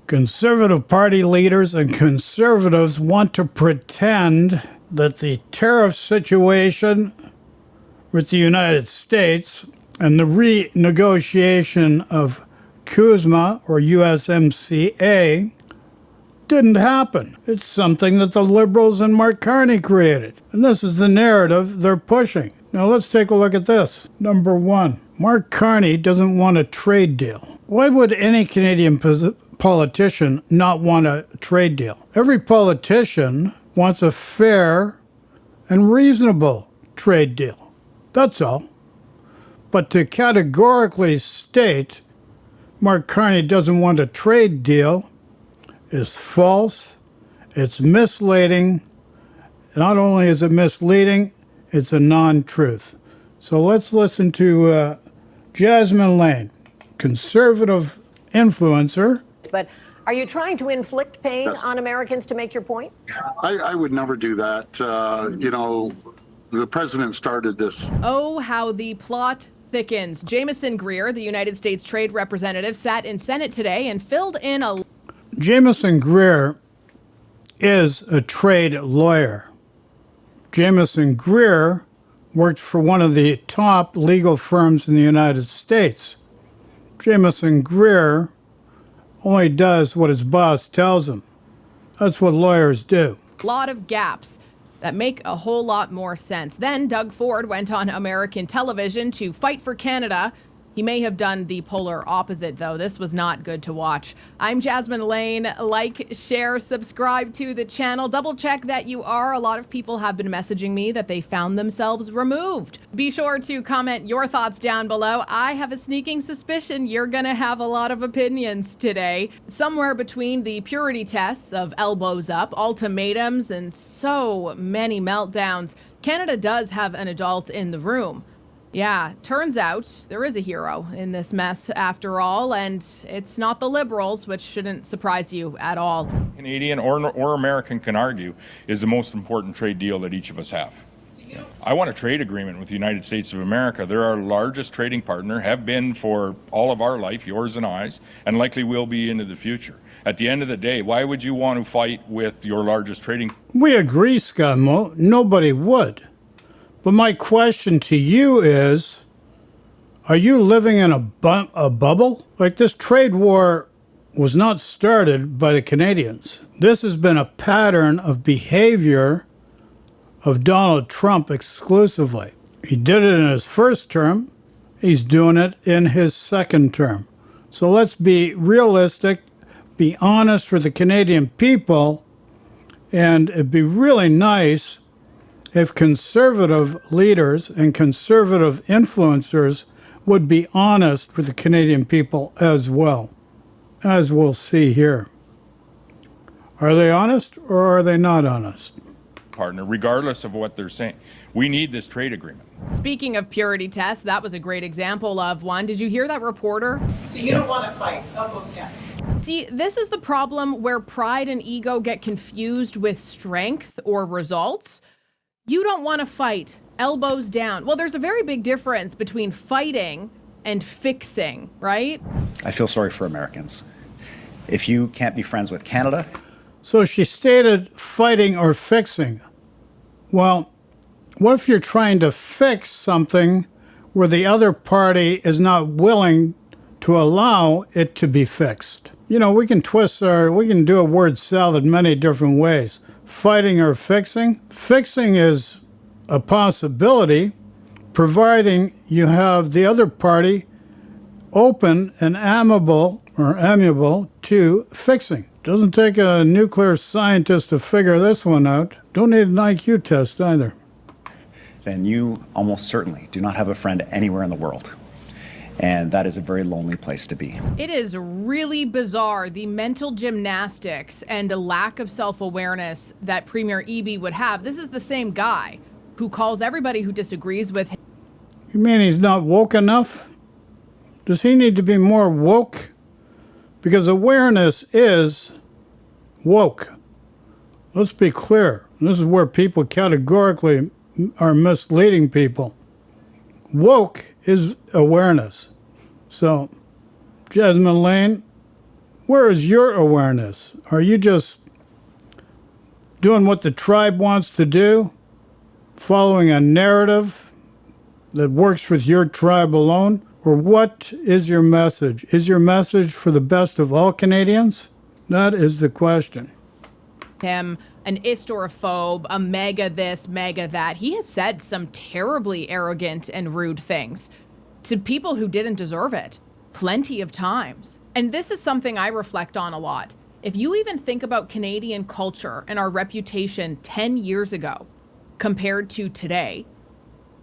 Conservative Party leaders and conservatives want to pretend that the tariff situation with the United States and the renegotiation of CUSMA or USMCA didn't happen. It's something that the Liberals and Mark Carney created. And this is the narrative they're pushing. Now let's take a look at this. Number one, Mark Carney doesn't want a trade deal. Why would any Canadian politician not want a trade deal? Every politician wants a fair and reasonable trade deal. That's all. But to categorically state Mark Carney doesn't want a trade deal is false. It's misleading. Not only is it misleading, it's a non-truth. So let's listen to Jasmine Lane, conservative influencer. But are you trying to inflict pain on Americans to make your point? I would never do that. You know, the president started this. Oh, how the plot thickens. Jamieson Greer, the United States Trade Representative, sat in Senate today and filled in a... Jamieson Greer is a trade lawyer. Jamieson Greer worked for one of the top legal firms in the United States. Jamieson Greer only does what his boss tells him. That's what lawyers do. Lot of gaps that make a whole lot more sense. Then Doug Ford went on American television to fight for Canada. He may have done the polar opposite, though. This was not good to watch. I'm Jasmine Lane. Like, share, subscribe to the channel. Double check that you are. A lot of people have been messaging me that they found themselves removed. Be sure to comment your thoughts down below. I have a sneaking suspicion you're going to have a lot of opinions today. Somewhere between the purity tests of elbows up, ultimatums, and so many meltdowns, Canada does have an adult in the room. Yeah, turns out there is a hero in this mess after all, and it's not the Liberals, which shouldn't surprise you at all. Canadian or American can argue is the most important trade deal that each of us have. I want a trade agreement with the United States of America. They're our largest trading partner, have been for all of our life, yours and I's, and likely will be into the future. At the end of the day, why would you want to fight with your largest trading? We agree, Scummo. Nobody would. But my question to you is, are you living in a bubble? Like, this trade war was not started by the Canadians. This has been a pattern of behavior of Donald Trump exclusively. He did it in his first term. He's doing it in his second term. So let's be realistic, be honest with the Canadian people, and it'd be really nice if conservative leaders and conservative influencers would be honest with the Canadian people as well, as we'll see here. Are they honest or are they not honest? Partner, regardless of what they're saying. We need this trade agreement. Speaking of purity tests, that was a great example of one. Did you hear that reporter? So you don't want to fight, elbows down. See, this is the problem where pride and ego get confused with strength or results. You don't want to fight, elbows down. Well, there's a very big difference between fighting and fixing, right? I feel sorry for Americans. If you can't be friends with Canada. So she stated fighting or fixing. Well, what if you're trying to fix something where the other party is not willing to allow it to be fixed? You know, we can do a word salad many different ways. Fighting or fixing? Fixing is a possibility, providing you have the other party open and amenable to fixing. Doesn't take a nuclear scientist to figure this one out. Don't need an IQ test either. Then you almost certainly do not have a friend anywhere in the world. And that is a very lonely place to be. It is really bizarre, the mental gymnastics and a lack of self-awareness that Premier Eby would have. This is the same guy who calls everybody who disagrees with him. You mean he's not woke enough? Does he need to be more woke? Because awareness is woke. Let's be clear. This is where people categorically are misleading people. Woke is awareness. So, Jasmine Lane, where is your awareness? Are you just doing what the tribe wants to do, following a narrative that works with your tribe alone? Or what is your message? Is your message for the best of all Canadians? That is the question. Him an istorophobe, a mega this, mega that. He has said some terribly arrogant and rude things to people who didn't deserve it plenty of times. And this is something I reflect on a lot. If you even think about Canadian culture and our reputation 10 years ago compared to today,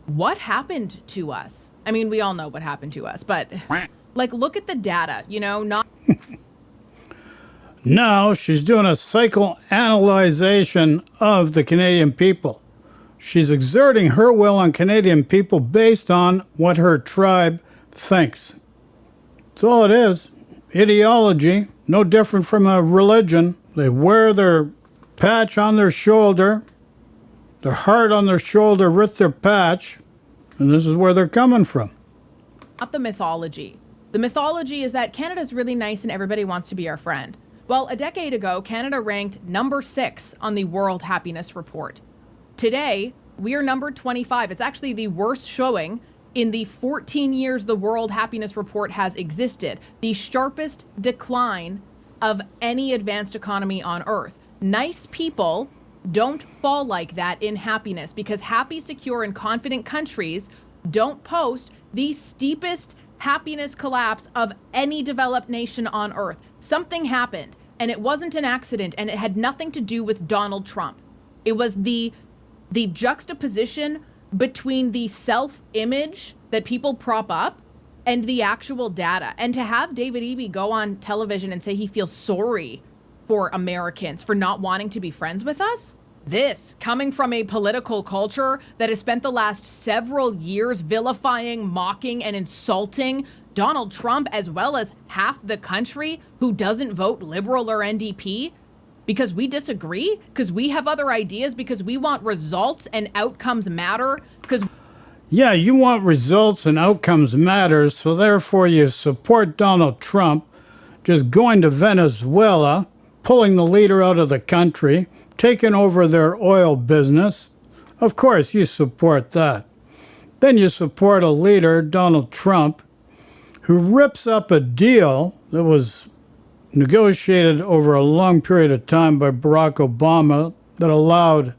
what happened to us? I mean, we all know what happened to us, but like, look at the data, you know, not. Now she's doing a psychoanalyzation of the Canadian people. She's exerting her will on Canadian people based on what her tribe thinks. That's all it is. Ideology, no different from a religion. They wear their patch on their shoulder, their heart on their shoulder with their patch, and this is where they're coming from. Not the mythology. The mythology is that Canada's really nice and everybody wants to be our friend. Well, a decade ago, Canada ranked number 6 on the World Happiness Report. Today, we are number 25. It's actually the worst showing in the 14 years the World Happiness Report has existed. The sharpest decline of any advanced economy on Earth. Nice people don't fall like that in happiness because happy, secure, and confident countries don't post the steepest happiness collapse of any developed nation on Earth. Something happened, and it wasn't an accident, and it had nothing to do with Donald Trump. It was the juxtaposition between the self-image that people prop up and the actual data. And to have David Eby go on television and say he feels sorry for Americans for not wanting to be friends with us, this coming from a political culture that has spent the last several years vilifying, mocking, and insulting Donald Trump, as well as half the country who doesn't vote Liberal or NDP because we disagree, because we have other ideas, because we want results and outcomes matter, because... Yeah, you want results and outcomes matter, so therefore you support Donald Trump just going to Venezuela, pulling the leader out of the country, taking over their oil business. Of course, you support that. Then you support a leader, Donald Trump, who rips up a deal that was negotiated over a long period of time by Barack Obama that allowed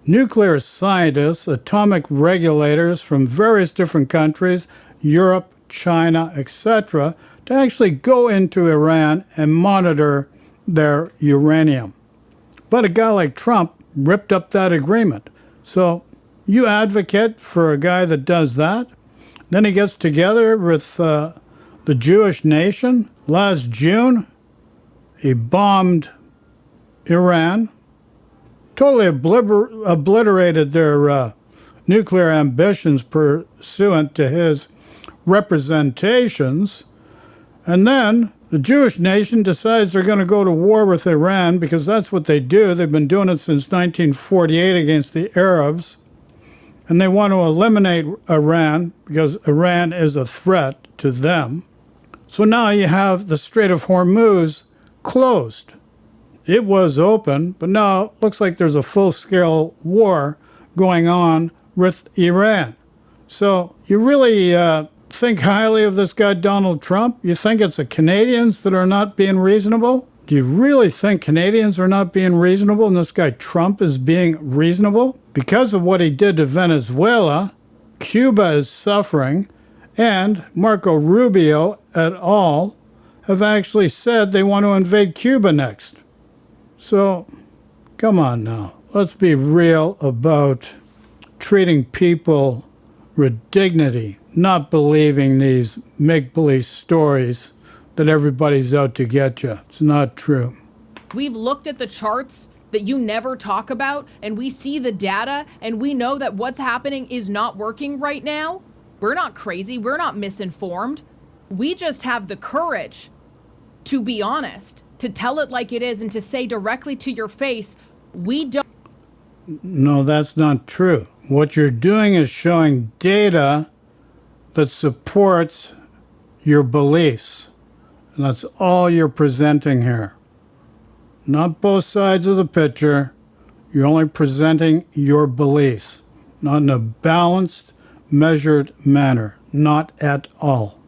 nuclear scientists, atomic regulators from various different countries, Europe, China, etc., to actually go into Iran and monitor their uranium. But a guy like Trump ripped up that agreement. So you advocate for a guy that does that? Then he gets together with the Jewish nation. Last June, he bombed Iran, totally obliterated their nuclear ambitions pursuant to his representations. And then the Jewish nation decides they're going to go to war with Iran because that's what they do. They've been doing it since 1948 against the Arabs. And they want to eliminate Iran because Iran is a threat to them. So now you have the Strait of Hormuz closed. It was open, but now it looks like there's a full-scale war going on with Iran. So you really think highly of this guy, Donald Trump? You think it's the Canadians that are not being reasonable? Do you really think Canadians are not being reasonable and this guy Trump is being reasonable? Because of what he did to Venezuela, Cuba is suffering, and Marco Rubio et al. Have actually said they want to invade Cuba next. So, come on now. Let's be real about treating people with dignity, not believing these make-believe stories that everybody's out to get you. It's not true. We've looked at the charts that you never talk about, and we see the data, and we know that what's happening is not working right now. We're not crazy. We're not misinformed. We just have the courage to be honest, to tell it like it is, and to say directly to your face, we don't. No, that's not true. What you're doing is showing data that supports your beliefs. And that's all you're presenting here. Not both sides of the picture. You're only presenting your beliefs, not in a balanced, measured manner. Not at all.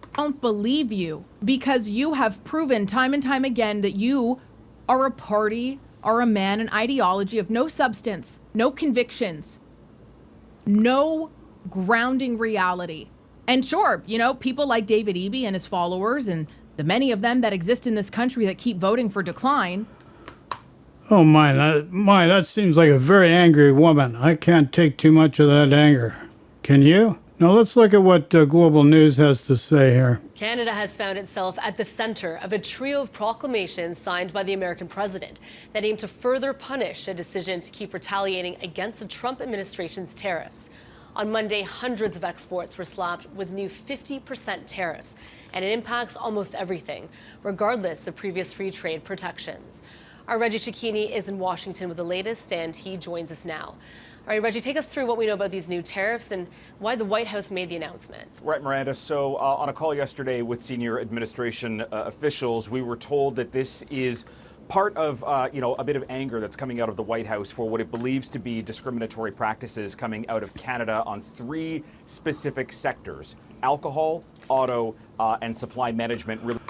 I don't believe you because you have proven time and time again that you are a party, are a man, an ideology of no substance, no convictions, no grounding reality. And sure, you know, people like David Eby and his followers and the many of them that exist in this country that keep voting for decline. Oh my, that seems like a very angry woman. I can't take too much of that anger. Can you? Now let's look at what Global News has to say here. Canada has found itself at the center of a trio of proclamations signed by the American president that aim to further punish a decision to keep retaliating against the Trump administration's tariffs. On Monday, hundreds of exports were slapped with new 50% tariffs, and it impacts almost everything, regardless of previous free trade protections. Our Reggie Cicchini is in Washington with the latest, and he joins us now. All right, Reggie, take us through what we know about these new tariffs and why the White House made the announcement. Right, Miranda. So on a call yesterday with senior administration officials, we were told that this is part of, a bit of anger that's coming out of the White House for what it believes to be discriminatory practices coming out of Canada on three specific sectors: alcohol, auto, and supply management.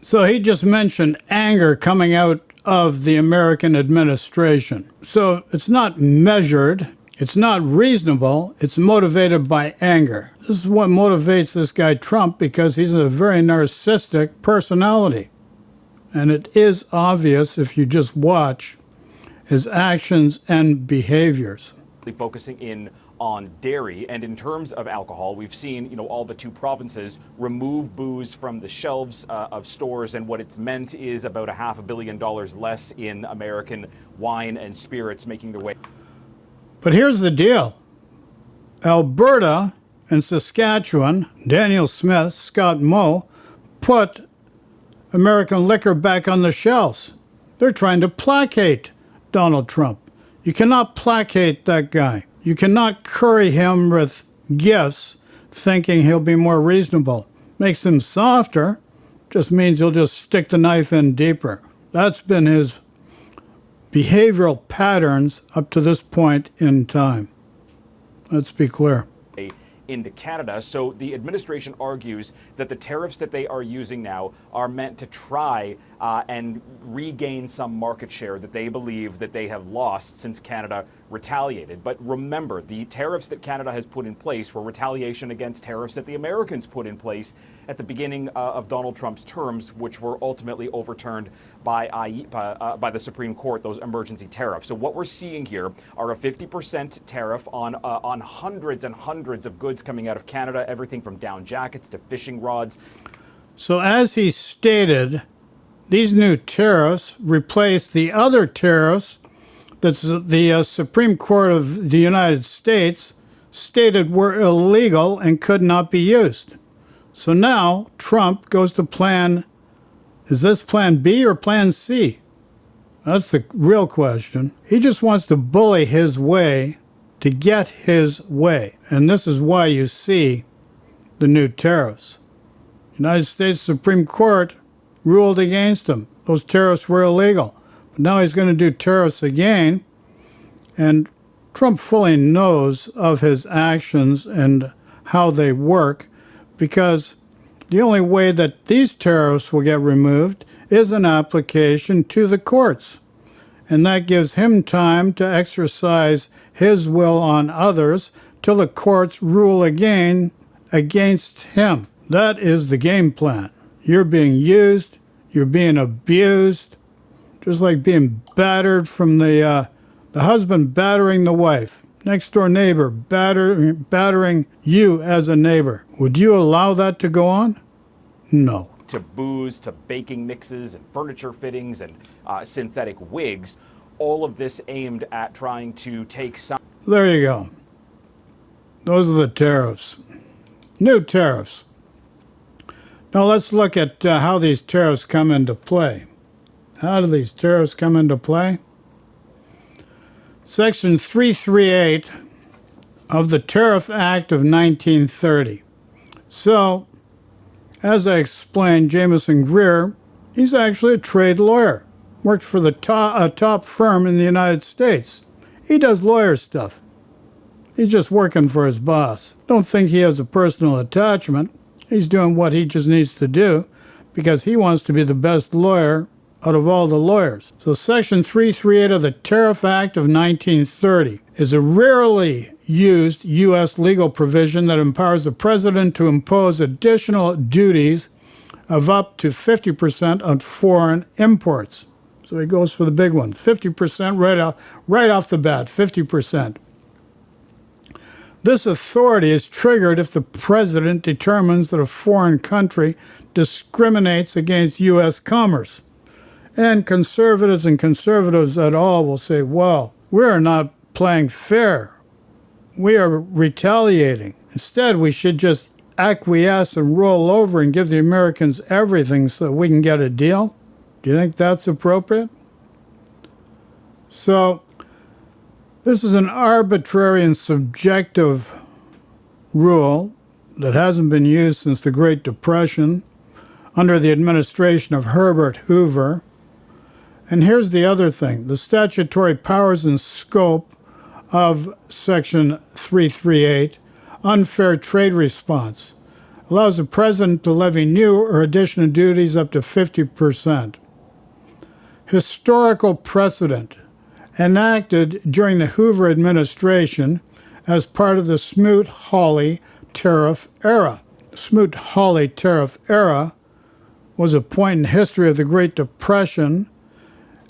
So he just mentioned anger coming out of the American administration. So it's not measured, it's not reasonable, it's motivated by anger. This is what motivates this guy Trump, because he's a very narcissistic personality. And it is obvious if you just watch his actions and behaviors. Focusing in on dairy, and in terms of alcohol, we've seen, all but two provinces remove booze from the shelves of stores, and what it's meant is about $500 million less in American wine and spirits making their way. But here's the deal. Alberta and Saskatchewan, Daniel Smith, Scott Moe, put American liquor back on the shelves. They're trying to placate Donald Trump. You cannot placate that guy. You cannot curry him with gifts thinking he'll be more reasonable. Makes him softer, just means he'll just stick the knife in deeper. That's been his behavioral patterns up to this point in time. Let's be clear. Into Canada. So the administration argues that the tariffs that they are using now are meant to try and regain some market share that they believe that they have lost since Canada retaliated. But remember, the tariffs that Canada has put in place were retaliation against tariffs that the Americans put in place at the beginning of Donald Trump's terms, which were ultimately overturned by the Supreme Court, those emergency tariffs. So what we're seeing here are a 50% tariff on hundreds and hundreds of goods coming out of Canada, everything from down jackets to fishing rods. So as he stated, these new tariffs replace the other tariffs that the Supreme Court of the United States stated were illegal and could not be used. So now Trump goes to is this plan B or plan C? That's the real question. He just wants to bully his way to get his way. And this is why you see the new tariffs. United States Supreme Court ruled against him. Those tariffs were illegal. But now he's going to do tariffs again. And Trump fully knows of his actions and how they work, because the only way that these tariffs will get removed is an application to the courts. And that gives him time to exercise his will on others till the courts rule again against him. That is the game plan. You're being used, you're being abused, just like being battered from the husband battering the wife. Next door neighbor battering you as a neighbor. Would you allow that to go on? No. To booze, to baking mixes and furniture fittings and synthetic wigs, all of this aimed at trying to take some. There you go. Those are the tariffs. New tariffs. Now let's look at how these tariffs come into play. How do these tariffs come into play? Section 338 of the Tariff Act of 1930. So, As I explained, Jameson Greer, he's actually a trade lawyer. Worked for a top firm in the United States. He does lawyer stuff. He's just working for his boss. Don't think he has a personal attachment. He's doing what he just needs to do because he wants to be the best lawyer out of all the lawyers. So Section 338 of the Tariff Act of 1930 is a rarely used U.S. legal provision that empowers the president to impose additional duties of up to 50% on foreign imports. So he goes for the big one, 50% right off the bat, 50%. This authority is triggered if the president determines that a foreign country discriminates against U.S. commerce. And conservatives at all will say, well, we are not playing fair. We are retaliating. Instead, we should just acquiesce and roll over and give the Americans everything so that we can get a deal. Do you think that's appropriate? So, this is an arbitrary and subjective rule that hasn't been used since the Great Depression under the administration of Herbert Hoover. And here's the other thing. The statutory powers and scope of Section 338, unfair trade response, allows the president to levy new or additional duties up to 50%. Historical precedent enacted during the Hoover administration as part of the Smoot-Hawley tariff era. Smoot-Hawley tariff era was a point in history of the Great Depression,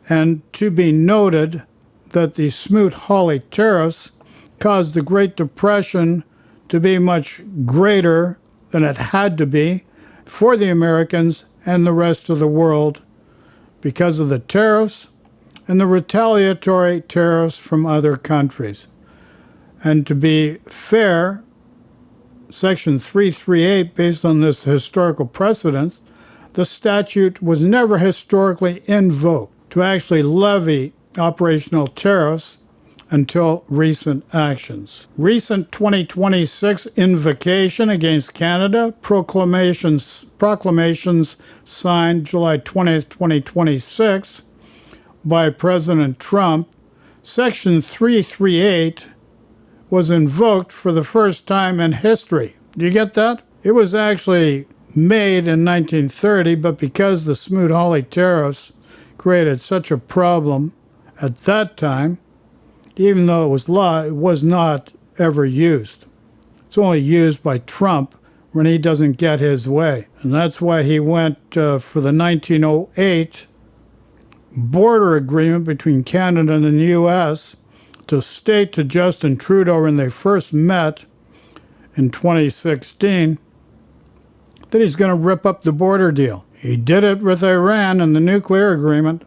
and to be noted that the Smoot-Hawley tariffs caused the Great Depression to be much greater than it had to be for the Americans and the rest of the world because of the tariffs and the retaliatory tariffs from other countries. And to be fair, Section 338, based on this historical precedent, the statute was never historically invoked to actually levy operational tariffs until recent actions. Recent 2026 invocation against Canada, proclamations signed July 20th, 2026, by President Trump, Section 338 was invoked for the first time in history. Do you get that? It was actually made in 1930, but because the Smoot-Hawley tariffs created such a problem at that time, even though it was law, it was not ever used. It's only used by Trump when he doesn't get his way. And that's why he went for the 1908 border agreement between Canada and the U.S. to state to Justin Trudeau when they first met in 2016 that he's going to rip up the border deal. He did it with Iran and the nuclear agreement,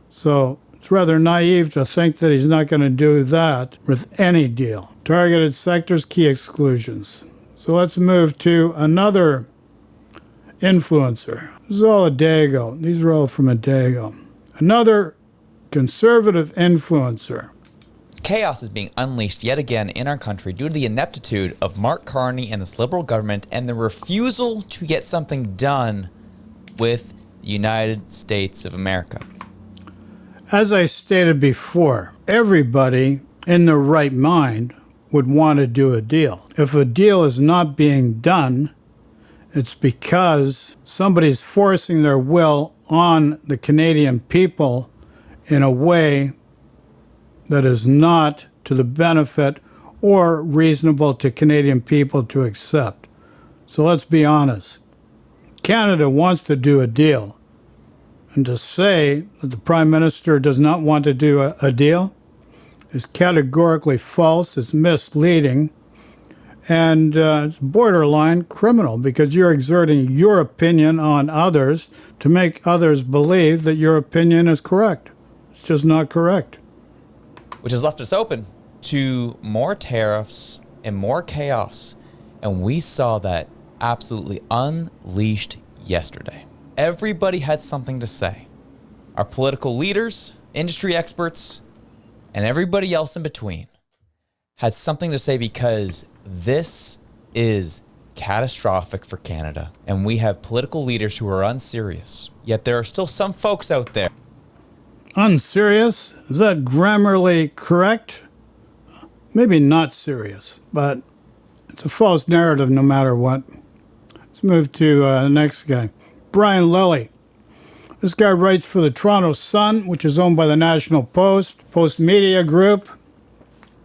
so it's rather naive to think that he's not going to do that with any deal. Targeted sectors, key exclusions. So let's move to another influencer. This is all a day ago. These are all from a day ago. Another conservative influencer. Chaos is being unleashed yet again in our country due to the ineptitude of Mark Carney and this liberal government and the refusal to get something done with the United States of America. As I stated before, everybody in their right mind would want to do a deal. If a deal is not being done, it's because somebody's forcing their will on the Canadian people in a way that is not to the benefit or reasonable to Canadian people to accept. So let's be honest. Canada wants to do a deal. And to say that the Prime Minister does not want to do a deal is categorically false, it's misleading, and it's borderline criminal because you're exerting your opinion on others to make others believe that your opinion is correct. It's just not correct. Which has left us open to more tariffs and more chaos. And we saw that absolutely unleashed yesterday. Everybody had something to say. Our political leaders, industry experts, and everybody else in between had something to say because this is catastrophic for Canada, and we have political leaders who are unserious. Yet there are still some folks out there. Unserious? Is that grammarly correct? Maybe not serious, but it's a false narrative no matter what. Let's move to the next guy. Brian Lilly. This guy writes for the Toronto Sun, which is owned by the National Post Media Group,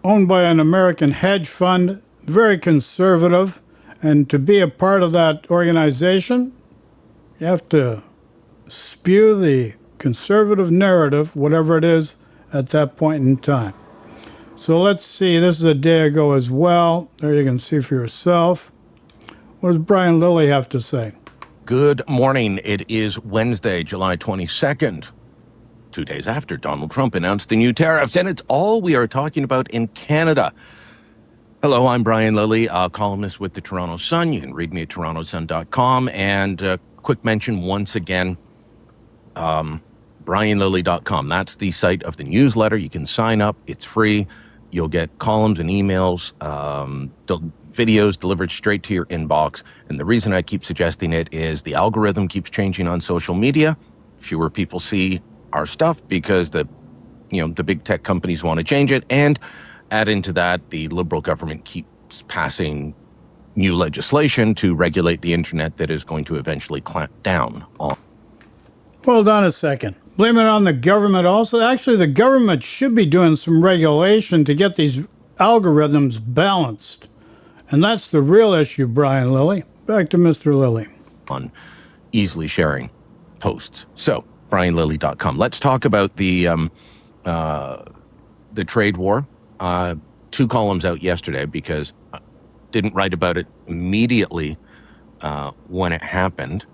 owned by an American hedge fund, very conservative. And to be a part of that organization, you have to spew the conservative narrative, whatever it is, at that point in time. So let's see. This is a day ago as well. There you can see for yourself. What does Brian Lilly have to say? Good morning. It is Wednesday, July 22nd, 2 days after Donald Trump announced the new tariffs, and it's all we are talking about in Canada. Hello, I'm Brian Lilly, a columnist with the Toronto Sun. You can read me at torontosun.com. And quick mention once again, brianlilly.com. That's the site of the newsletter. You can sign up. It's free. You'll get columns and emails, videos delivered straight to your inbox. And the reason I keep suggesting it is the algorithm keeps changing on social media. Fewer people see our stuff because the big tech companies want to change it. And add into that, the Liberal government keeps passing new legislation to regulate the internet that is going to eventually clamp down on. Hold on a second. Blame it on the government also? Actually, the government should be doing some regulation to get these algorithms balanced. And that's the real issue, Brian Lilly. Back to Mr. Lilly. On easily sharing posts. So, brianlilly.com. Let's talk about the trade war. 2 columns out yesterday because I didn't write about it immediately when it happened.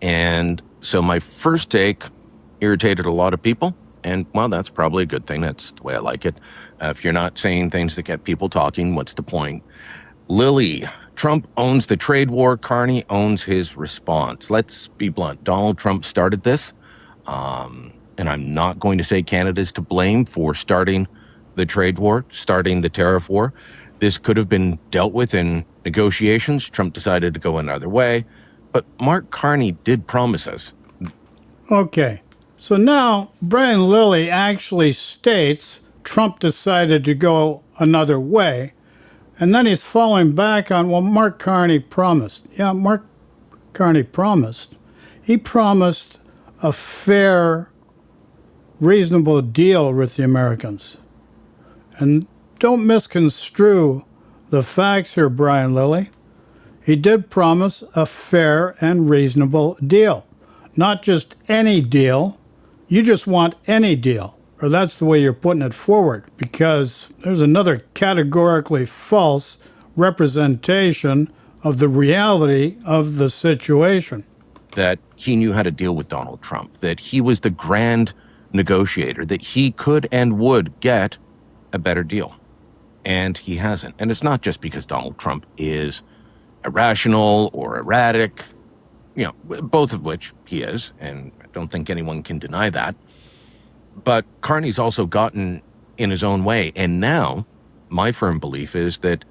And so my first take irritated a lot of people. And, well, that's probably a good thing. That's the way I like it. If you're not saying things that get people talking, what's the point? Lilly, Trump owns the trade war. Carney owns his response. Let's be blunt. Donald Trump started this. And I'm not going to say Canada's to blame for starting the trade war, starting the tariff war. This could have been dealt with in negotiations. Trump decided to go another way. But Mark Carney did promise us. Okay. So now Brian Lilly actually states Trump decided to go another way. And then he's falling back on, well, Mark Carney promised. Yeah, Mark Carney promised. He promised a fair, reasonable deal with the Americans. And don't misconstrue the facts here, Brian Lilly. He did promise a fair and reasonable deal. Not just any deal. You just want any deal. Or that's the way you're putting it forward. Because there's another categorically false representation of the reality of the situation. That he knew how to deal with Donald Trump. That he was the grand negotiator. That he could and would get a better deal. And he hasn't. And it's not just because Donald Trump is irrational or erratic, both of which he is, and I don't think anyone can deny that. But Carney's also gotten in his own way. And now my firm belief is that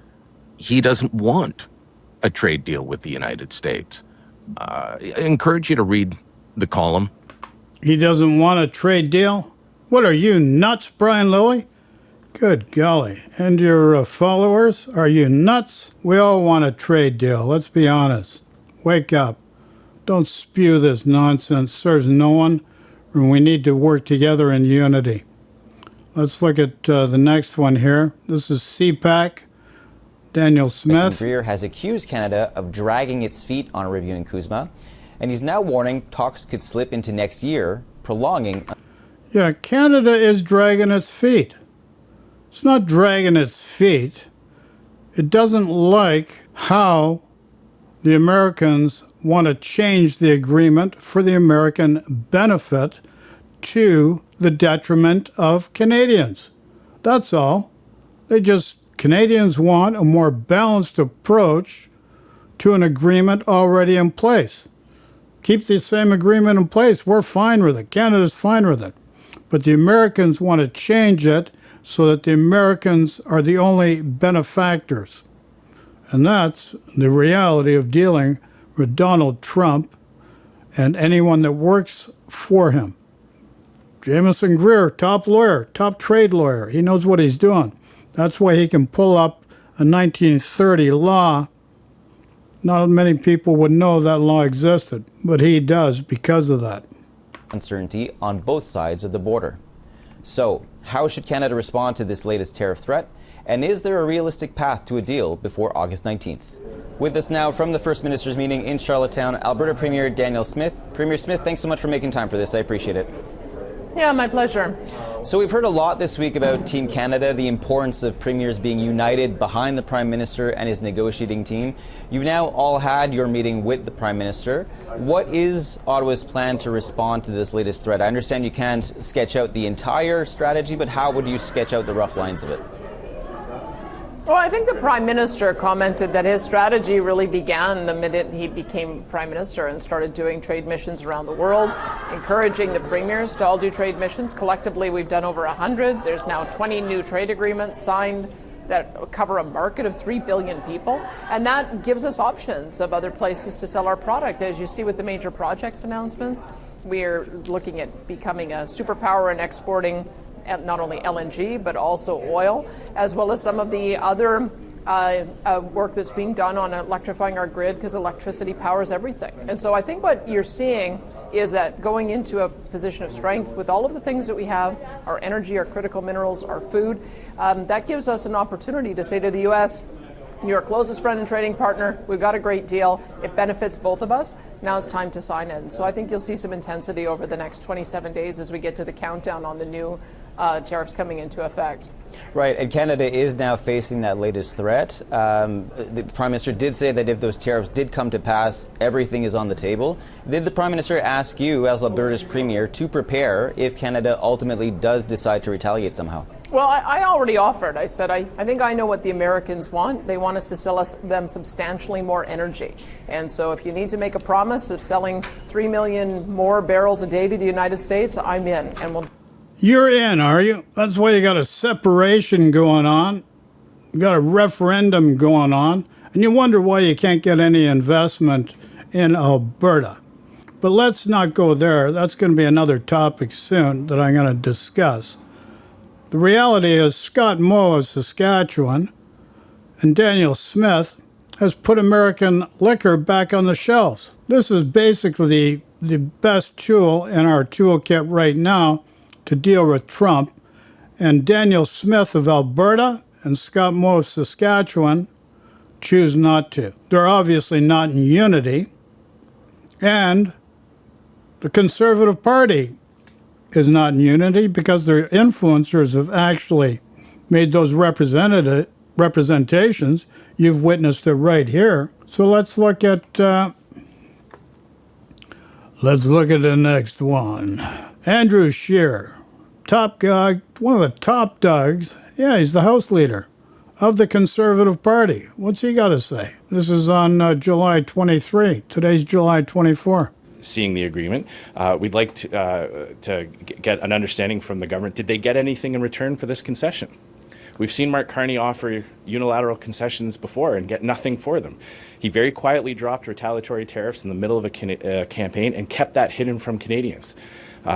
he doesn't want a trade deal with the United States. I encourage you to read the column. He doesn't want a trade deal? What are you, nuts, Brian Lilly? Good golly. And your followers, are you nuts? We all want a trade deal, let's be honest. Wake up. Don't spew this nonsense. Serves no one, and we need to work together in unity. Let's look at the next one here. This is CPAC. Daniel Smith. Greer has accused Canada of dragging its feet on reviewing CUSMA, and he's now warning talks could slip into next year, prolonging. Yeah, Canada is dragging its feet. It's not dragging its feet. It doesn't like how the Americans want to change the agreement for the American benefit to the detriment of Canadians. That's all. Canadians want a more balanced approach to an agreement already in place. Keep the same agreement in place. We're fine with it. Canada's fine with it. But the Americans want to change it so that the Americans are the only benefactors. And that's the reality of dealing with Donald Trump and anyone that works for him. Jameson Greer, top lawyer, top trade lawyer. He knows what he's doing. That's why he can pull up a 1930 law. Not many people would know that law existed, but he does because of that. Uncertainty on both sides of the border. So, how should Canada respond to this latest tariff threat? And is there a realistic path to a deal before August 19th? With us now from the First Minister's meeting in Charlottetown, Alberta Premier Danielle Smith. Premier Smith, thanks so much for making time for this. I appreciate it. Yeah, my pleasure. So we've heard a lot this week about Team Canada, the importance of premiers being united behind the Prime Minister and his negotiating team. You've now all had your meeting with the Prime Minister. What is Ottawa's plan to respond to this latest threat? I understand you can't sketch out the entire strategy, but how would you sketch out the rough lines of it? Well, I think the Prime Minister commented that his strategy really began the minute he became Prime Minister and started doing trade missions around the world, encouraging the premiers to all do trade missions. Collectively, we've done over 100. There's now 20 new trade agreements signed that cover a market of 3 billion people. And that gives us options of other places to sell our product. As you see with the major projects announcements, we're looking at becoming a superpower and exporting not only LNG, but also oil, as well as some of the other work that's being done on electrifying our grid, because electricity powers everything. And so I think what you're seeing is that going into a position of strength with all of the things that we have, our energy, our critical minerals, our food, that gives us an opportunity to say to the U.S., you're our closest friend and trading partner. We've got a great deal. It benefits both of us. Now it's time to sign it. And so I think you'll see some intensity over the next 27 days as we get to the countdown on the new tariffs coming into effect. Right, and Canada is now facing that latest threat. The Prime Minister did say that if those tariffs did come to pass, everything is on the table. Did the Prime Minister ask you, as Alberta's Premier, to prepare if Canada ultimately does decide to retaliate somehow? Well, I already offered. I said, I think I know what the Americans want. They want us to sell them substantially more energy. And so if you need to make a promise of selling 3 million more barrels a day to the United States, I'm in. And we'll. You're in, are you? That's why you got a separation going on. You got a referendum going on. And you wonder why you can't get any investment in Alberta. But let's not go there. That's going to be another topic soon that I'm going to discuss. The reality is Scott Moe of Saskatchewan and Danielle Smith has put American liquor back on the shelves. This is basically the best tool in our toolkit right now to deal with Trump. And Danielle Smith of Alberta and Scott Moe of Saskatchewan choose not to. They're obviously not in unity. And the Conservative Party is not in unity because their influencers have actually made those representations. You've witnessed it right here. So let's look at the next one. Andrew Scheer, top guy, one of the top dogs. Yeah, he's the House leader of the Conservative Party. What's he got to say? This is on July 23. Today's July 24. Seeing the agreement. We'd like to get an understanding from the government. Did they get anything in return for this concession? We've seen Mark Carney offer unilateral concessions before and get nothing for them. He very quietly dropped retaliatory tariffs in the middle of a campaign and kept that hidden from Canadians.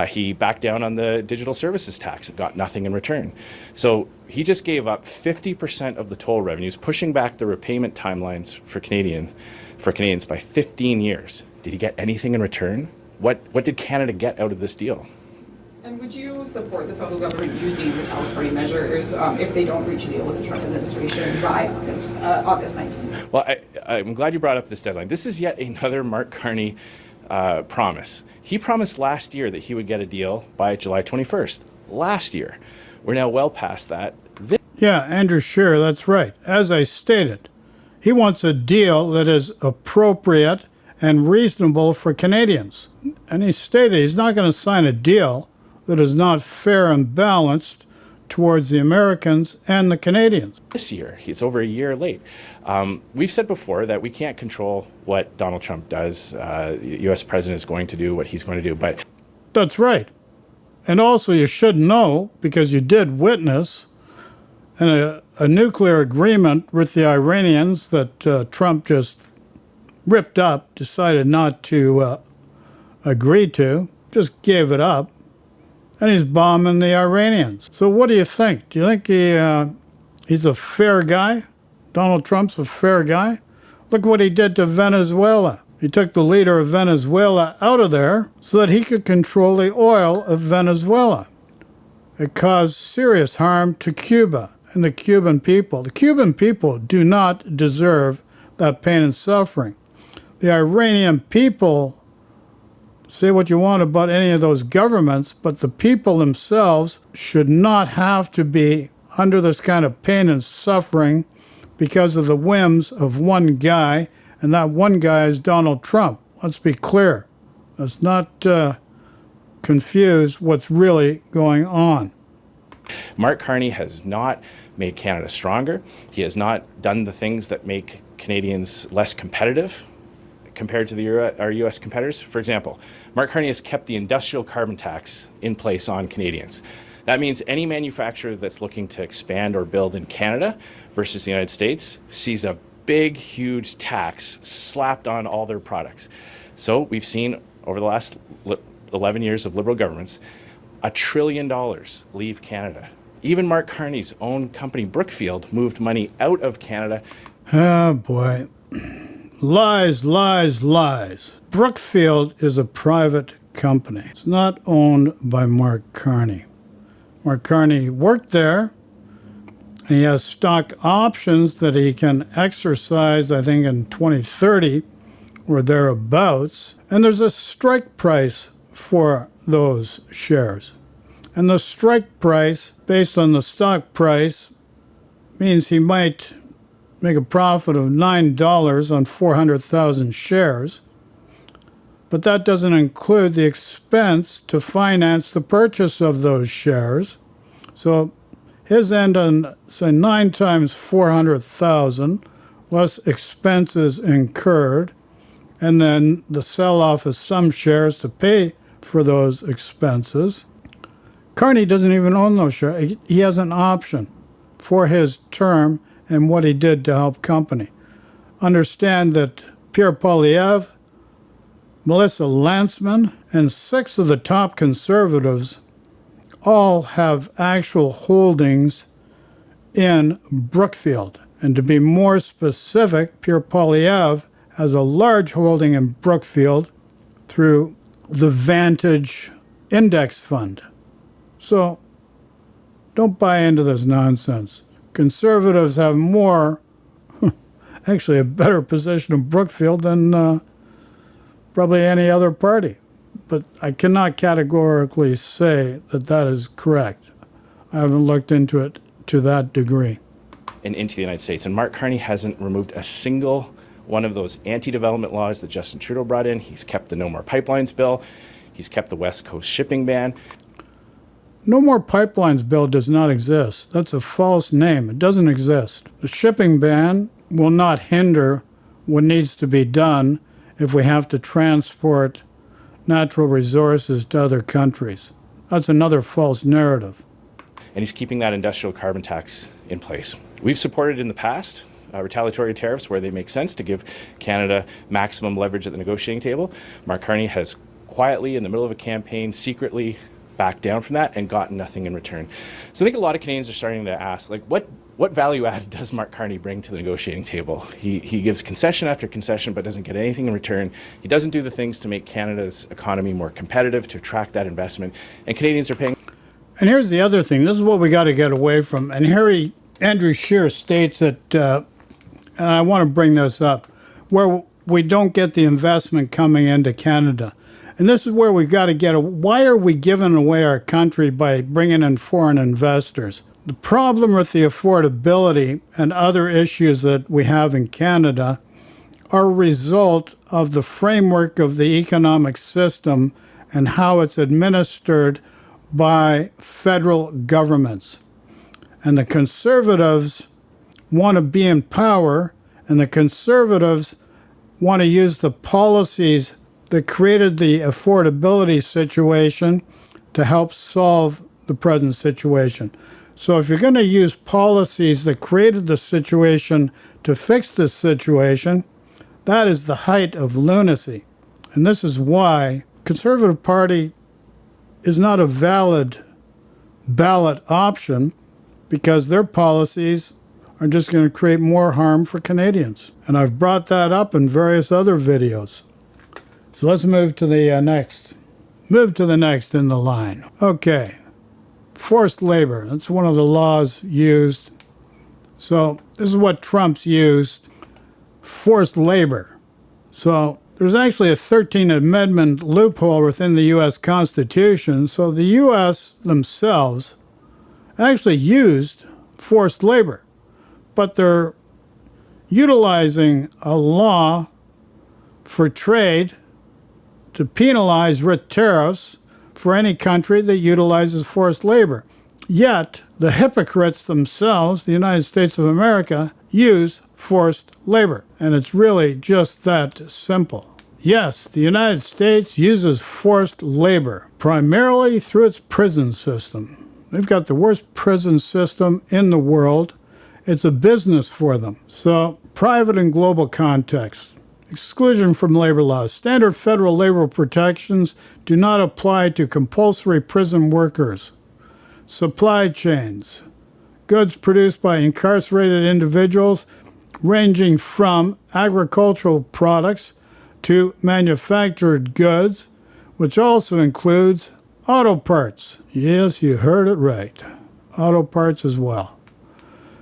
He backed down on the digital services tax and got nothing in return. So he just gave up 50% of the toll revenues, pushing back the repayment timelines for Canadians by 15 years. Did he get anything in return? What did Canada get out of this deal? And would you support the federal government using retaliatory measures if they don't reach a deal with the Trump administration by August 19th? Well, I'm glad you brought up this deadline. This is yet another Mark Carney promise. He promised last year that he would get a deal by July 21st. Last year. We're now well past that. Yeah, Andrew Scheer, that's right. As I stated, he wants a deal that is appropriate and reasonable for Canadians. And he stated he's not going to sign a deal that is not fair and balanced towards the Americans and the Canadians. This year, it's over a year late. We've said before that we can't control what Donald Trump does. The U.S. president is going to do what he's going to do, but... That's right. And also you should know, because you did witness a a nuclear agreement with the Iranians that Trump just ripped up, decided not to agree to, just gave it up, and he's bombing the Iranians. So what do you think? Do you think he's a fair guy? Donald Trump's a fair guy? Look what he did to Venezuela. He took the leader of Venezuela out of there so that he could control the oil of Venezuela. It caused serious harm to Cuba and the Cuban people. The Cuban people do not deserve that pain and suffering. The Iranian people, say what you want about any of those governments, but the people themselves should not have to be under this kind of pain and suffering because of the whims of one guy, and that one guy is Donald Trump. Let's be clear. Let's not confuse what's really going on. Mark Carney has not made Canada stronger. He has not done the things that make Canadians less competitive compared to our U.S. competitors. For example, Mark Carney has kept the industrial carbon tax in place on Canadians. That means any manufacturer that's looking to expand or build in Canada versus the United States sees a big, huge tax slapped on all their products. So we've seen over the last 11 years of Liberal governments, $1 trillion leave Canada. Even Mark Carney's own company, Brookfield, moved money out of Canada. Oh, boy. Lies, lies, lies. Brookfield is a private company. It's not owned by Mark Carney. Mark Carney worked there, and he has stock options that he can exercise, I think, in 2030 or thereabouts. And there's a strike price for those shares. And the strike price, based on the stock price, means he might make a profit of $9 on 400,000 shares. But that doesn't include the expense to finance the purchase of those shares. So his end on, say, 9 times 400,000, less expenses incurred, and then the sell-off of some shares to pay for those expenses. Carney doesn't even own those shares. He has an option for his term and what he did to help company. Understand that Pierre Poilievre, Melissa Lantsman, and 6 of the top conservatives all have actual holdings in Brookfield. And to be more specific, Pierre Poilievre has a large holding in Brookfield through the Vantage Index Fund. So don't buy into this nonsense. Conservatives have more, actually a better position in Brookfield than probably any other party. But I cannot categorically say that that is correct. I haven't looked into it to that degree. And into the United States. And Mark Carney hasn't removed a single one of those anti-development laws that Justin Trudeau brought in. He's kept the No More Pipelines bill. He's kept the West Coast shipping ban. No More Pipelines bill does not exist. That's a false name. It doesn't exist. The shipping ban will not hinder what needs to be done if we have to transport natural resources to other countries. That's another false narrative. And he's keeping that industrial carbon tax in place. We've supported in the past retaliatory tariffs where they make sense to give Canada maximum leverage at the negotiating table. Mark Carney has quietly, in the middle of a campaign, secretly backed down from that and gotten nothing in return. So I think a lot of Canadians are starting to ask, like, what value add does Mark Carney bring to the negotiating table? He gives concession after concession but doesn't get anything in return. He doesn't do the things to make Canada's economy more competitive, to attract that investment, and Canadians are paying. And here's the other thing. This is what we got to get away from. And Andrew Scheer states that, and I want to bring this up, where we don't get the investment coming into Canada. And this is where we've got to get. Why are we giving away our country by bringing in foreign investors? The problem with the affordability and other issues that we have in Canada are a result of the framework of the economic system and how it's administered by federal governments. And the Conservatives want to be in power, and the Conservatives want to use the policies that created the affordability situation to help solve the present situation. So if you're going to use policies that created the situation to fix this situation, that is the height of lunacy. And this is why Conservative Party is not a valid ballot option, because their policies are just going to create more harm for Canadians. And I've brought that up in various other videos. So let's move to the next. Move to the next in the line. Okay. Forced labor. That's one of the laws used. So this is what Trump's used. Forced labor. So there's actually a 13th Amendment loophole within the U.S. Constitution. So the U.S. themselves actually used forced labor, but they're utilizing a law for trade to penalize with tariffs for any country that utilizes forced labor. Yet, the hypocrites themselves, the United States of America, use forced labor. And it's really just that simple. Yes, the United States uses forced labor, primarily through its prison system. They've got the worst prison system in the world. It's a business for them. So, private and global context. Exclusion from labor laws. Standard federal labor protections do not apply to compulsory prison workers. Supply chains. Goods produced by incarcerated individuals, ranging from agricultural products to manufactured goods, which also includes auto parts. Yes, you heard it right. Auto parts as well.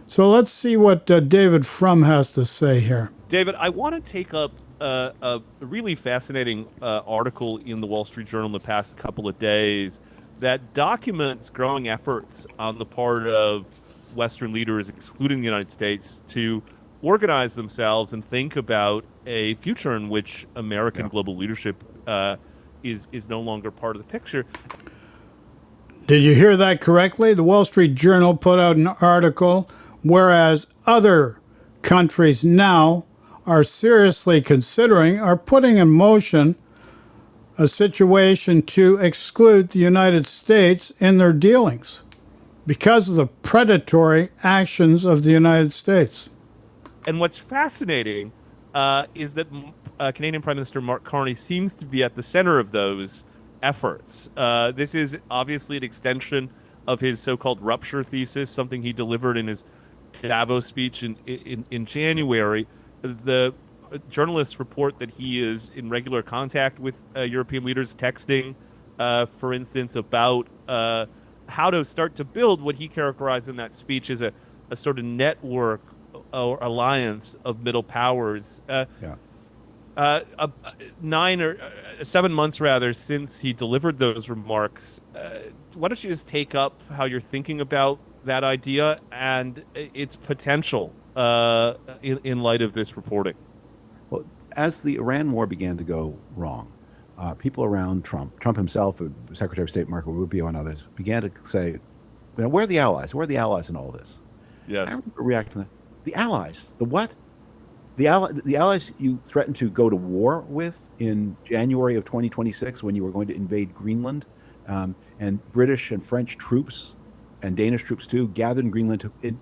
So let's see what David Frum has to say here. David, I want to take up a really fascinating article in the Wall Street Journal in the past couple of days that documents growing efforts on the part of Western leaders, excluding the United States, to organize themselves and think about a future in which American global leadership is no longer part of the picture. Did you hear that correctly? The Wall Street Journal put out an article, whereas other countries now are seriously considering, are putting in motion a situation to exclude the United States in their dealings because of the predatory actions of the United States. And what's fascinating is that Canadian Prime Minister Mark Carney seems to be at the center of those efforts. This is obviously an extension of his so-called rupture thesis, something he delivered in his Davos speech in January. The journalists report that he is in regular contact with European leaders, texting, for instance, about how to start to build what he characterized in that speech as a sort of network or alliance of middle powers. 9 or 7 months rather since he delivered those remarks, why don't you just take up how you're thinking about that idea and its potential in light of this reporting? Well, as the Iran war began to go wrong, people around Trump himself, Secretary of State Marco Rubio and others, began to say, where are the allies? Where are the allies in all this? Yes. I remember reacting to that. The allies? The what? The allies you threatened to go to war with in January of 2026 when you were going to invade Greenland, and British and French troops and Danish troops too gathered in Greenland in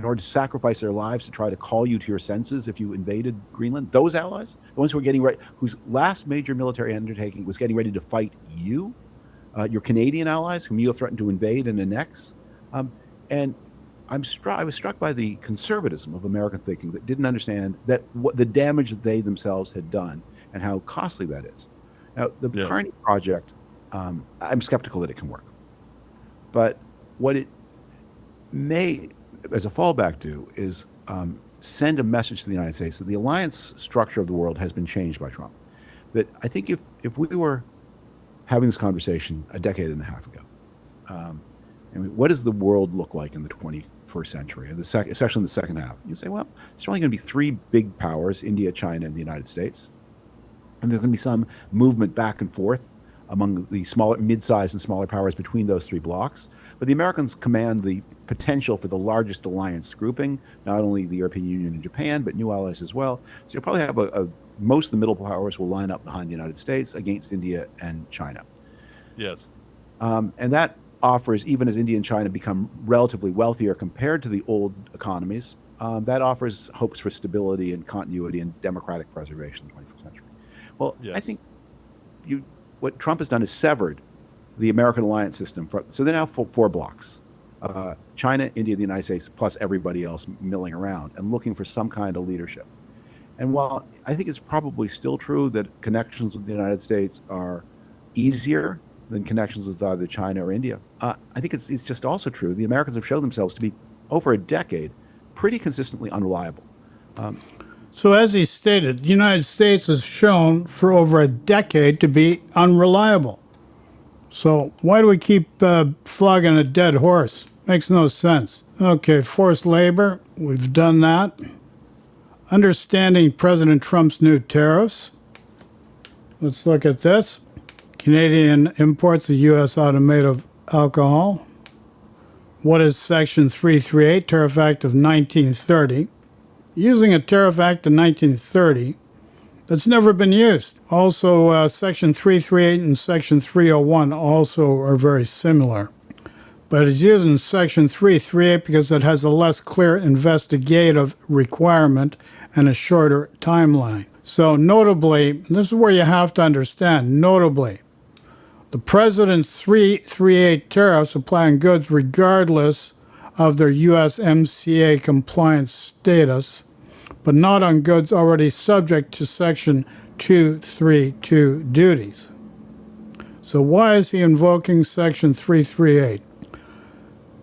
order to sacrifice their lives to try to call you to your senses if you invaded Greenland. Those allies, the ones who were getting ready, whose last major military undertaking was getting ready to fight you, your Canadian allies, whom you threatened to invade and annex, and I was struck by the conservatism of American thinking that didn't understand that what the damage that they themselves had done and how costly that is. Now, the Carney project, I'm skeptical that it can work. But what it may, as a fallback, do is send a message to the United States that the alliance structure of the world has been changed by Trump. That I think if we were having this conversation a decade and a half ago, what does the world look like in the 21st century, especially in the second half? You say, well, there's only going to be three big powers, India, China, and the United States. And there's going to be some movement back and forth among the smaller, mid-sized and smaller powers between those three blocks. But the Americans command the potential for the largest alliance grouping, not only the European Union and Japan, but new allies as well. So you'll probably have most of the middle powers will line up behind the United States against India and China. Yes. And that offers, even as India and China become relatively wealthier compared to the old economies, that offers hopes for stability and continuity and democratic preservation in the 21st century. Well, I think what Trump has done is severed the American alliance system. So they're now four blocks. China, India, the United States, plus everybody else milling around and looking for some kind of leadership. And while I think it's probably still true that connections with the United States are easier than connections with either China or India, I think it's just also true the Americans have shown themselves to be, over a decade, pretty consistently unreliable. So as he stated, the United States has shown for over a decade to be unreliable. So why do we keep flogging a dead horse? Makes no sense. Okay, forced labor, we've done that. Understanding President Trump's new tariffs. Let's look at this. Canadian imports of U.S. automotive alcohol. What is Section 338, Tariff Act of 1930? Using a Tariff Act of 1930 that's never been used. Also, Section 338 and Section 301 also are very similar. But it's using Section 338 because it has a less clear investigative requirement and a shorter timeline. So notably, this is where you have to understand, notably, the President's 338 tariffs apply on goods regardless of their USMCA compliance status, but not on goods already subject to Section 232 duties. So why is he invoking Section 338?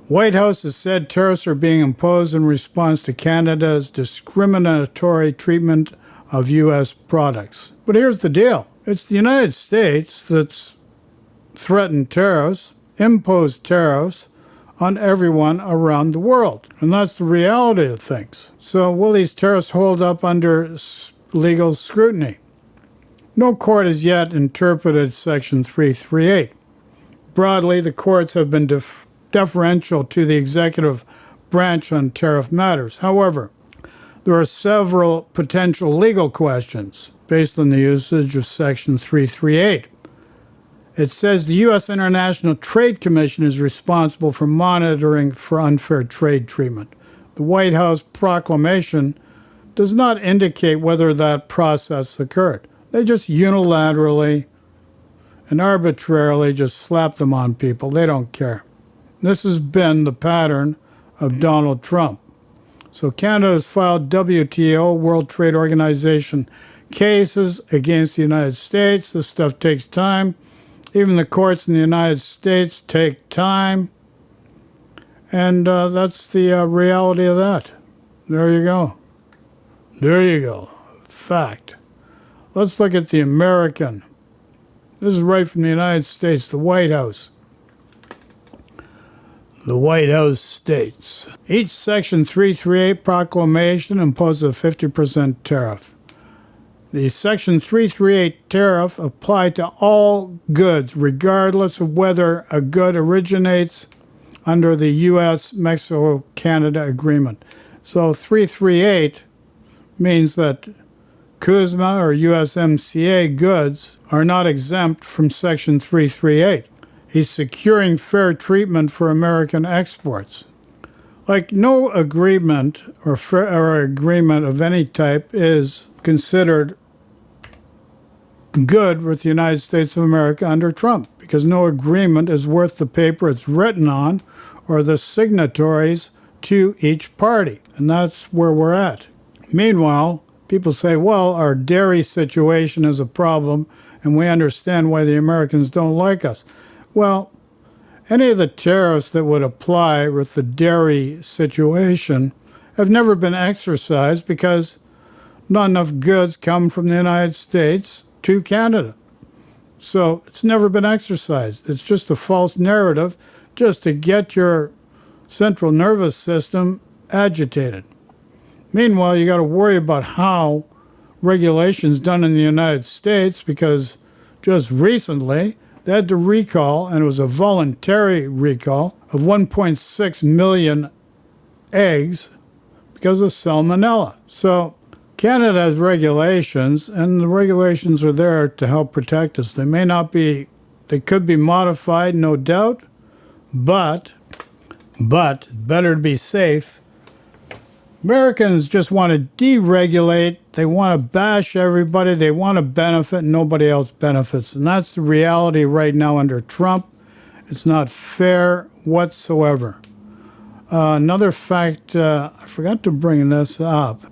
White House has said tariffs are being imposed in response to Canada's discriminatory treatment of U.S. products. But here's the deal. It's the United States that's threatened tariffs, imposed tariffs on everyone around the world. And that's the reality of things. So will these tariffs hold up under legal scrutiny? No court has yet interpreted Section 338. Broadly, the courts have been deferential to the executive branch on tariff matters. However, there are several potential legal questions based on the usage of Section 338. It says the U.S. International Trade Commission is responsible for monitoring for unfair trade treatment. The White House proclamation does not indicate whether that process occurred. They just unilaterally and arbitrarily just slap them on people. They don't care. This has been the pattern of Donald Trump. So Canada has filed WTO, World Trade Organization, cases against the United States. This stuff takes time. Even the courts in the United States take time. And that's the reality of that. There you go. There you go. Fact. Let's look at the American. This is right from the United States, the White House. The White House states, each Section 338 proclamation imposes a 50% tariff. The Section 338 tariff applies to all goods, regardless of whether a good originates under the U.S.-Mexico-Canada agreement. So 338 means that CUSMA or USMCA goods are not exempt from Section 338. He's securing fair treatment for American exports. Like no agreement or agreement of any type is considered good with the United States of America under Trump, because no agreement is worth the paper it's written on or the signatories to each party. And that's where we're at. Meanwhile, people say, well, our dairy situation is a problem and we understand why the Americans don't like us. Well, any of the tariffs that would apply with the dairy situation have never been exercised because not enough goods come from the United States to Canada. So it's never been exercised. It's just a false narrative just to get your central nervous system agitated. Meanwhile, you got to worry about how regulations done in the United States, because just recently they had to recall, and it was a voluntary recall, of 1.6 million eggs because of salmonella. So Canada has regulations, and the regulations are there to help protect us. They may not be, they could be modified, no doubt, But, better to be safe, Americans just want to deregulate. They want to bash everybody. They want to benefit, and nobody else benefits. And that's the reality right now under Trump. It's not fair whatsoever. Another fact, I forgot to bring this up.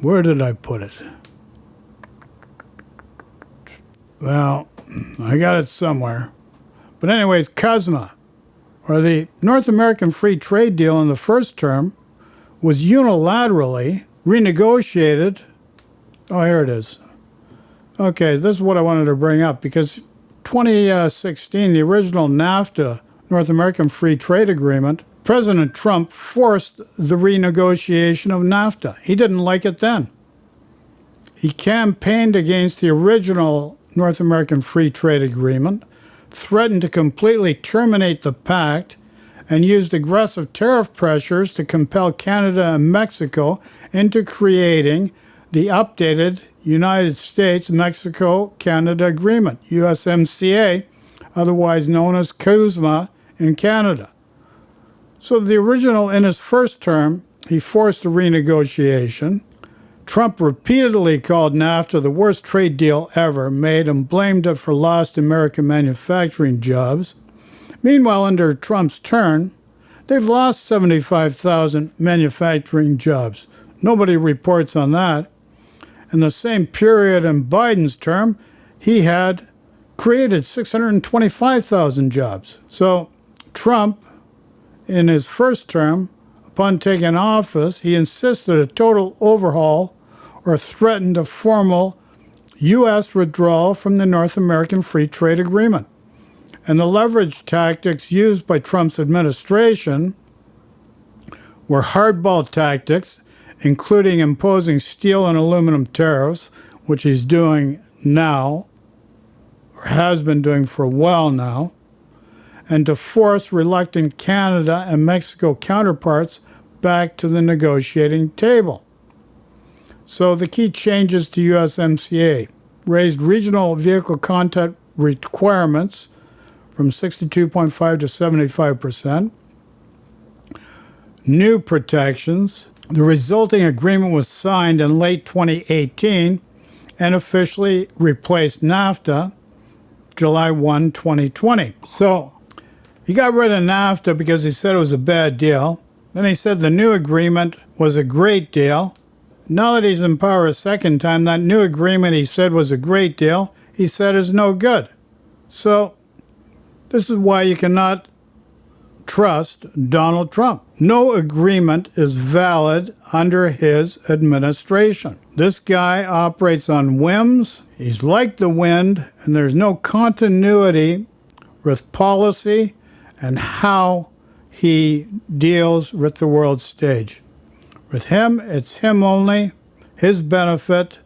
Where did I put it? Well, I got it somewhere. But anyways, CUSMA, or the North American Free Trade Deal in the first term, was unilaterally renegotiated. Oh, here it is. Okay, this is what I wanted to bring up, because 2016, the original NAFTA, North American Free Trade Agreement, President Trump forced the renegotiation of NAFTA. He didn't like it then. He campaigned against the original North American Free Trade Agreement, threatened to completely terminate the pact, and used aggressive tariff pressures to compel Canada and Mexico into creating the updated United States-Mexico-Canada Agreement, USMCA, otherwise known as CUSMA in Canada. So the original, in his first term, he forced a renegotiation. Trump repeatedly called NAFTA the worst trade deal ever made and blamed it for lost American manufacturing jobs. Meanwhile, under Trump's turn, they've lost 75,000 manufacturing jobs. Nobody reports on that. In the same period in Biden's term, he had created 625,000 jobs. So Trump, in his first term, upon taking office, he insisted a total overhaul or threatened a formal U.S. withdrawal from the North American Free Trade Agreement. And the leverage tactics used by Trump's administration were hardball tactics, including imposing steel and aluminum tariffs, which he's doing now, or has been doing for a while now, and to force reluctant Canada and Mexico counterparts back to the negotiating table. So the key changes to USMCA raised regional vehicle content requirements from 62.5 to 75%. New protections. The resulting agreement was signed in late 2018 and officially replaced NAFTA July 1, 2020. So he got rid of NAFTA because he said it was a bad deal. Then he said the new agreement was a great deal. Now that he's in power a second time, that new agreement he said was a great deal, he said is no good. So this is why you cannot trust Donald Trump. No agreement is valid under his administration. This guy operates on whims. He's like the wind, and there's no continuity with policy and how he deals with the world stage. With him, it's him only, his benefit,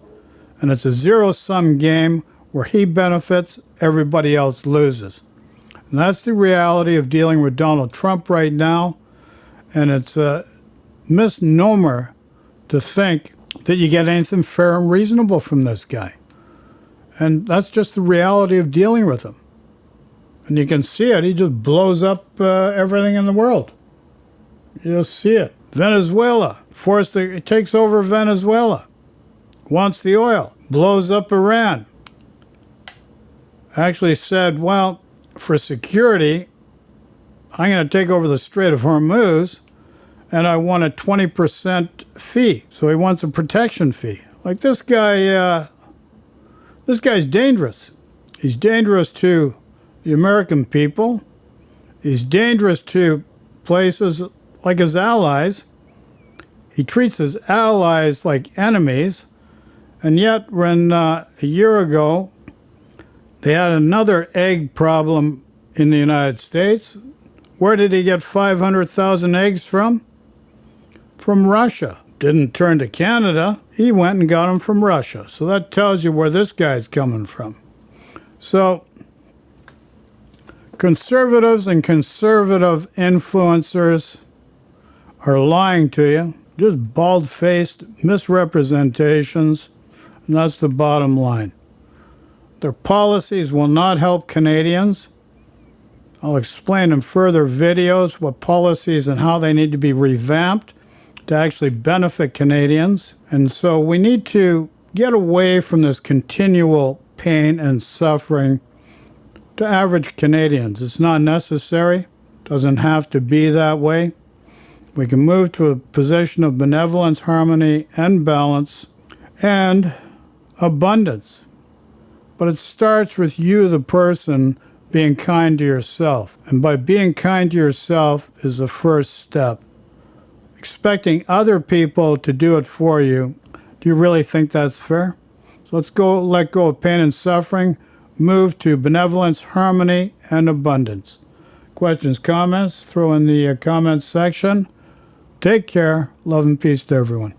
and it's a zero-sum game where he benefits, everybody else loses. And that's the reality of dealing with Donald Trump right now, and it's a misnomer to think that you get anything fair and reasonable from this guy. And that's just the reality of dealing with him. And you can see it. He just blows up everything in the world. You'll see it. Venezuela. It takes over Venezuela. Wants the oil. Blows up Iran. Actually said, well, for security, I'm going to take over the Strait of Hormuz, and I want a 20% fee. So he wants a protection fee. Like this guy's dangerous. He's dangerous to the American people. He's dangerous to places like his allies. He treats his allies like enemies. And yet, when a year ago, they had another egg problem in the United States, where did he get 500,000 eggs from? From Russia. Didn't turn to Canada. He went and got them from Russia. So that tells you where this guy's coming from. So conservatives and conservative influencers are lying to you. Just bald-faced misrepresentations. And that's the bottom line. Their policies will not help Canadians. I'll explain in further videos what policies and how they need to be revamped to actually benefit Canadians. And so we need to get away from this continual pain and suffering to average Canadians. It's not necessary. Doesn't have to be that way. We can move to a position of benevolence, harmony, and balance, and abundance. But it starts with you, the person, being kind to yourself. And by being kind to yourself is the first step. Expecting other people to do it for you, do you really think that's fair? So let's go let go of pain and suffering, move to benevolence, harmony, and abundance. Questions, comments, throw in the comments section. Take care. Love and peace to everyone.